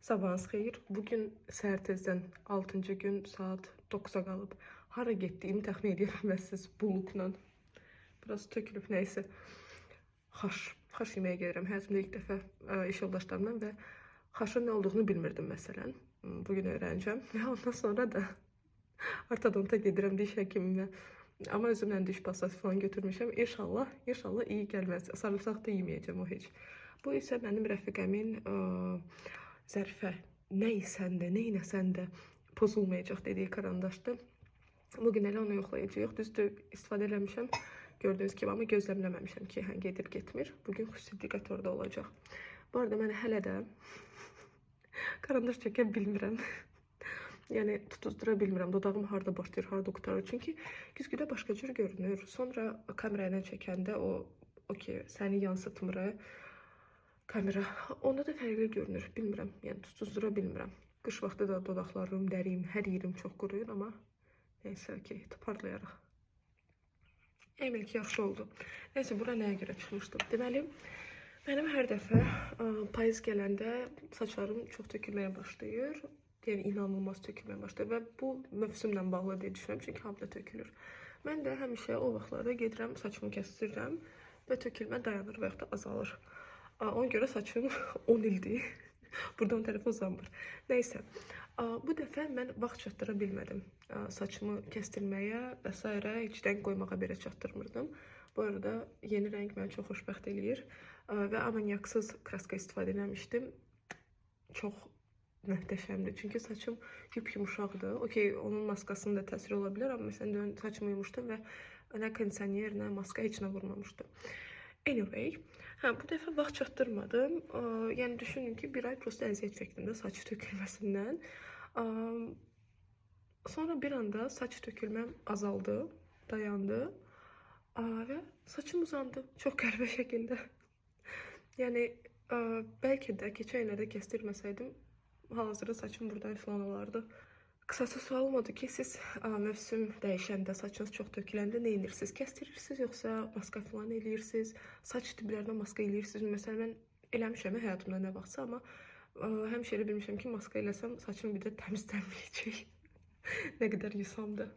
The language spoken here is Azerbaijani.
Sabahınız xeyir. Bugün səhər tezdən 6-cı gün saat 9-a qalıb. Hara getdiyimi təxmin edə bilməzsiniz buludla. Biraz tökülüb nəysə. Xaş yeməyə gedirəm. Həyatımda ilk dəfə iş yoldaşlarımdan və xaşın nə olduğunu bilmirdim məsələn. Bugün öyrənəcəm. Və ondan sonra da ortodonta gedirəm diş həkimimə. Amma özümlə diş pastası falan götürmüşəm. İnşallah iyi gəlməz. Sarımsaq da yeməyəcəm o heç. Bu isə mənim rəfiqəmin Zərifə, nəysən də pozulmayacaq dediyi karandaşdır. Bugün elə onu yoxlayacağıq. Düzdür, istifadə eləmişəm. Gördüyünüz kimi, amma gözləmləməmişəm ki, gedir getmir. Bugün xüsusi diqqət orada olacaq. Bu arada mən hələ də karandaş çəkə bilmirəm. Yəni tutuzdura bilmirəm. Dodağım harda başlayır, harda qutarır. Çünki güzgüdə başqa cür görünür. Sonra kamera ilə çəkəndə o ki, səni yansıtmır. Kamera. Onda da fərqli görünür. Bilmirəm. Yəni tutuzdura bilmirəm. Qış vaxtı da dodaqlarım, dərim, hər yerim çox quruyur, amma neysə ki, toparlayarıq. Əmin ki, yaxşı oldu. Neysə, bura nəyə görə çıxmışdım? Deməli, mənim hər dəfə payız gələndə saçlarım çox tökülməyə başlayır. Yəni, inanılmaz tökülməyə başlayır və bu mövsümlə bağlı deyə düşünürəm, çünki hamıda tökülür. Mən də həmişə o vaxtlarda gedirəm, saçımı kəstirirəm və tökülmə dayanır və yaxud da azalır. Ona görə saçım 10 ildir. Buradan tərəfə uzanmır. Neysə, bu dəfə mən vaxt çatdıra bilmədim. Saçımı kəstirməyə və s. heç rəng qoymağa belə çatdırmırdım. Bu arada yeni rəng məni çox xoşbəxt eləyir. Və amonyaksız kraska istifadə eləmişdim. Çox möhtəşəmdir. Çünki saçım yumuşaqdır. Okey, onun maskasının da təsiri ola bilər, amma məsələn saçımı yumuşdum və nə kondisioner, nə maska heç nə vurmamışdım. Anyway, bu dəfə vaxt çatdırmadım. Yəni düşünün ki, bir ay prosta əziyyət çəkdim də saç tökülməsindən. Sonra bir anda saç tökülməm azaldı, dayandı və saçım uzandı çox qəribə şəkildə. Yəni bəlkə də keçən illərdə kəstirməsəydim, hal-hazırda saçım buradan falan olardı. Qısası sualım odur ki, siz mövsüm dəyişəndə, saçınız çox töküləndə nə edirsiniz? Kəstirirsiniz, yoxsa maska falan eləyirsiniz? Saç diblərinə maska eləyirsiniz? Məsələn, mən eləmişəm həyatımda nə vaxtsa, amma həmişə elə bilmişəm ki, maska eləsəm saçım bir də təmizlənməyəcək. Nə qədər yusam da.